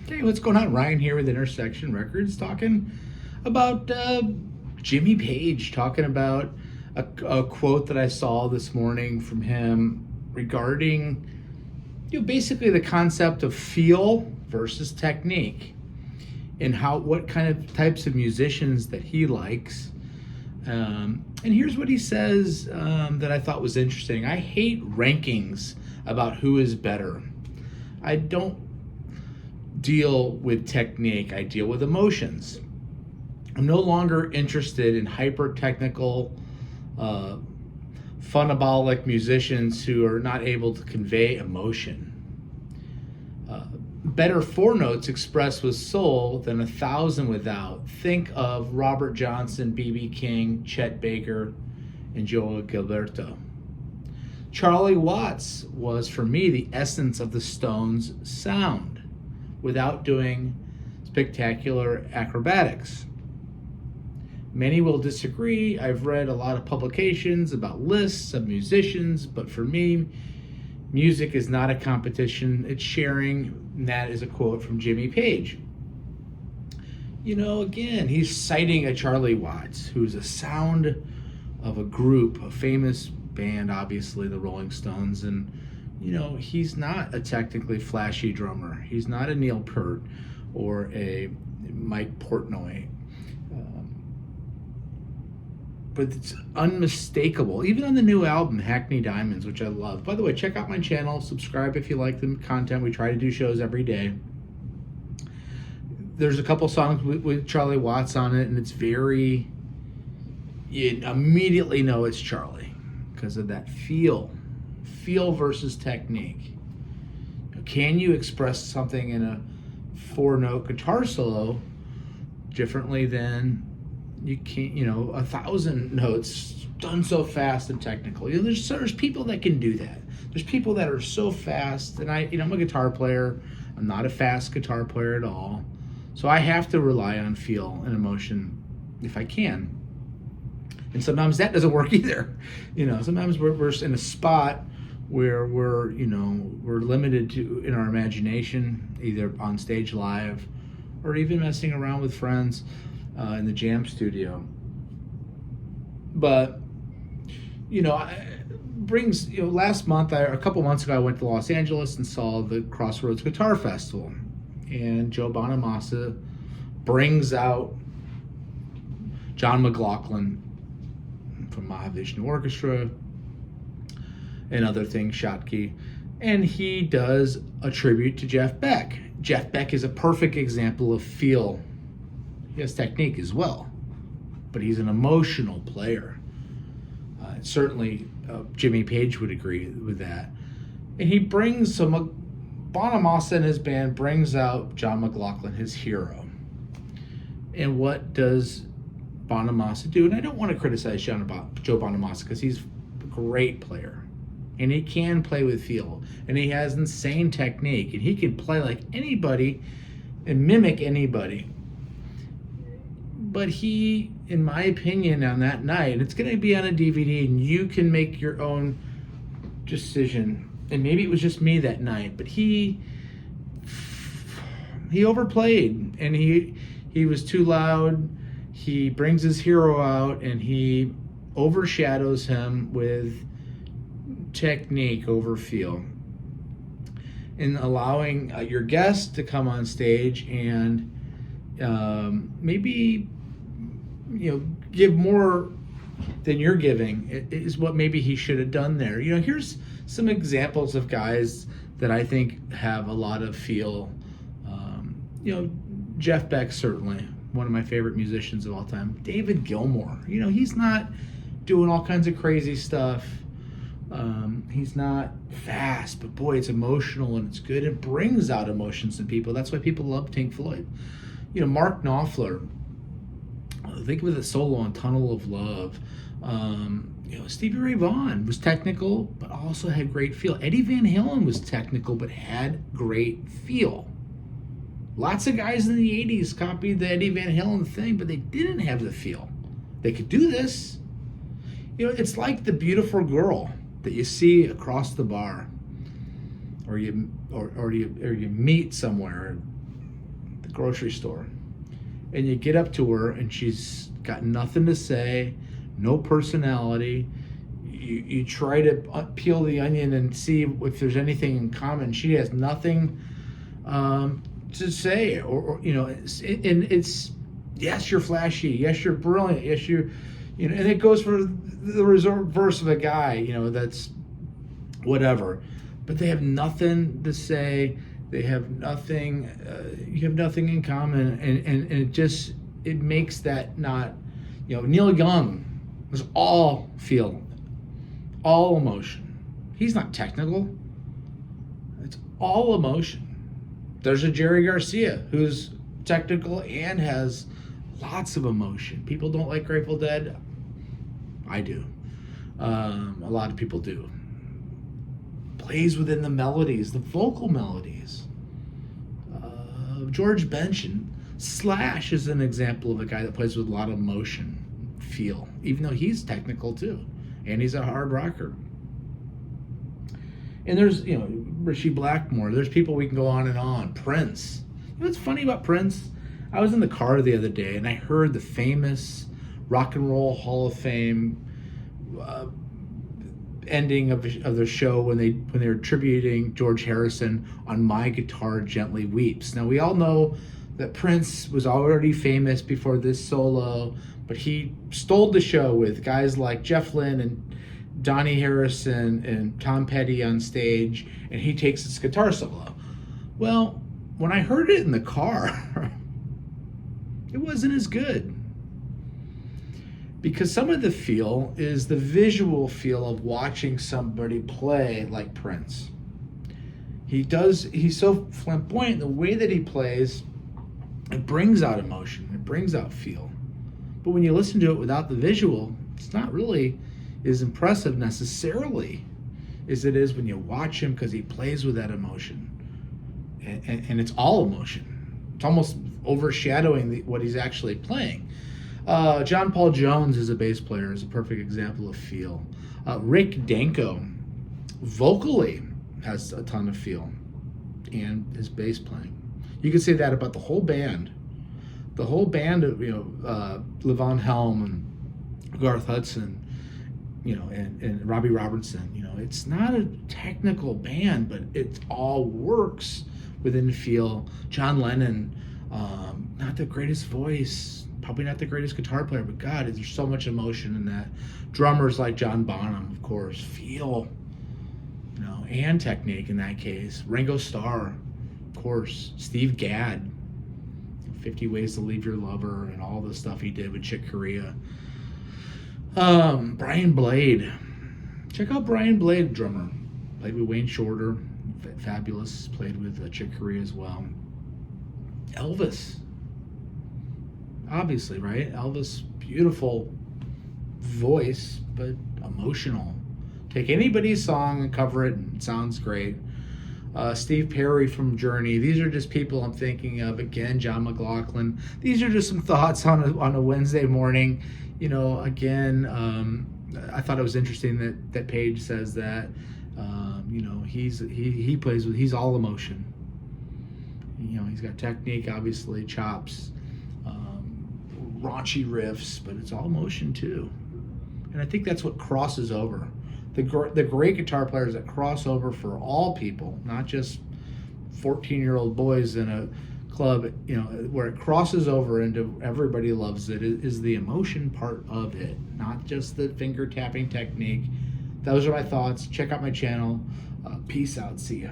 Hey, what's going on? Ryan here with Intersection Records, talking about Jimmy Page, talking about a quote that I saw this morning from him regarding, basically the concept of feel versus technique, and what kind of types of musicians that he likes. And here's what he says that I thought was interesting. I hate rankings about who is better. I don't deal with technique, I deal with emotions. I'm no longer interested in hyper technical, phonobolic musicians who are not able to convey emotion. Better four notes expressed with soul than 1,000 without. Think of Robert Johnson, B.B. King, Chet Baker, and Joe Gilberto. Charlie Watts was, for me, the essence of the Stones' sound, without doing spectacular acrobatics. Many will disagree. I've read a lot of publications about lists of musicians, but for me, music is not a competition, it's sharing. And that is a quote from Jimmy Page. Again, he's citing a Charlie Watts, who's a sound of a group, a famous band, obviously, the Rolling Stones, and he's not a technically flashy drummer. He's not a Neil Peart or a Mike Portnoy. But it's unmistakable. Even on the new album, Hackney Diamonds, which I love. By the way, check out my channel. Subscribe if you like the content. We try to do shows every day. There's a couple songs with Charlie Watts on it, and it's you immediately know it's Charlie because of that feel versus technique. Can you express something in a four-note guitar solo differently than you can't, 1,000 notes done so fast and technical? There's people that can do that. There's people that are so fast, and I'm a guitar player. I'm not a fast guitar player at all, so I have to rely on feel and emotion if I can. And sometimes that doesn't work either. Sometimes we're in a spot where we're limited to in our imagination, either on stage live or even messing around with friends in the jam studio. But last month, a couple months ago, I went to Los Angeles and saw the Crossroads Guitar Festival, and Joe Bonamassa brings out John McLaughlin from Mahavishnu Orchestra and other things, Schottky, and he does a tribute to Jeff Beck. Jeff Beck is a perfect example of feel. He has technique as well, but he's an emotional player. Certainly, Jimmy Page would agree with that. And he brings Bonamassa and his band brings out John McLaughlin, his hero. And what does Bonamassa do? And I don't want to criticize Joe Bonamassa because he's a great player. And he can play with feel. And he has insane technique. And he can play like anybody and mimic anybody. But he, in my opinion, on that night, it's going to be on a DVD, and you can make your own decision. And maybe it was just me that night, but he overplayed, and he was too loud. He brings his hero out, and he overshadows him with technique over feel, in allowing your guest to come on stage and maybe give more than you're giving. It is what maybe he should have done there. Here's some examples of guys that I think have a lot of feel. Jeff Beck, certainly one of my favorite musicians of all time. David Gilmour, he's not doing all kinds of crazy stuff. He's not fast, but boy, it's emotional and it's good. It brings out emotions in people. That's why people love Pink Floyd. Mark Knopfler, think of the solo on Tunnel of Love. Stevie Ray Vaughan was technical, but also had great feel. Eddie Van Halen was technical, but had great feel. Lots of guys in the 80s copied the Eddie Van Halen thing, but they didn't have the feel. They could do this. It's like the beautiful girl that you see across the bar, or you meet somewhere. grocery store, and you get up to her and she's got nothing to say, no personality. You try to peel the onion and see if there's anything in common. She has nothing to say, or and it's, yes, you're flashy, yes, you're brilliant, yes, and it goes for the reverse of a guy, that's whatever, but they have nothing to say. They have nothing. You have nothing in common, and it makes that not. Neil Young was all feel, all emotion. He's not technical. It's all emotion. There's a Jerry Garcia who's technical and has lots of emotion. People don't like Grateful Dead. I do. A lot of people do. Plays within the melodies, the vocal melodies. George Benson, Slash is an example of a guy that plays with a lot of emotion, feel, even though he's technical too, and he's a hard rocker. And there's, Richie Blackmore. There's people we can go on and on. Prince. What's funny about Prince? I was in the car the other day and I heard the famous Rock and Roll Hall of Fame ending of the show when they were tributing George Harrison on "My Guitar Gently Weeps." Now we all know that Prince was already famous before this solo, but he stole the show with guys like Jeff Lynne and Donnie Harrison and Tom Petty on stage, and he takes his guitar solo. Well, when I heard it in the car, it wasn't as good. Because some of the feel is the visual feel of watching somebody play like Prince. He's so flamboyant, the way that he plays, it brings out emotion, it brings out feel. But when you listen to it without the visual, it's not really as impressive necessarily as it is when you watch him, because he plays with that emotion. And it's all emotion. It's almost overshadowing what he's actually playing. John Paul Jones is a bass player, is a perfect example of feel. Rick Danko vocally has a ton of feel, and his bass playing. You could say that about the whole band. The whole band of Levon Helm and Garth Hudson, and Robbie Robertson. It's not a technical band, but it all works within feel. John Lennon, not the greatest voice, probably not the greatest guitar player, but God, there's so much emotion in that. Drummers like John Bonham, of course, feel, and technique in that case. Ringo Starr, of course. Steve Gadd, 50 Ways to Leave Your Lover, and all the stuff he did with Chick Corea. Brian Blade. Check out Brian Blade, drummer. Played with Wayne Shorter, fabulous. Played with Chick Corea as well. Elvis. Obviously, right? Elvis, beautiful voice, but emotional. Take anybody's song and cover it, and it sounds great. Steve Perry from Journey. These are just people I'm thinking of. Again, John McLaughlin. These are just some thoughts on a Wednesday morning. Again, I thought it was interesting that Page says that. He plays with. He's all emotion. He's got technique, obviously, chops, raunchy riffs, but it's all emotion too. And I think that's what crosses over. The great guitar players that cross over for all people, not just 14-year-old boys in a club, where it crosses over into everybody loves it, is the emotion part of it, not just the finger tapping technique. Those are my thoughts. Check out my channel. Peace out. See ya.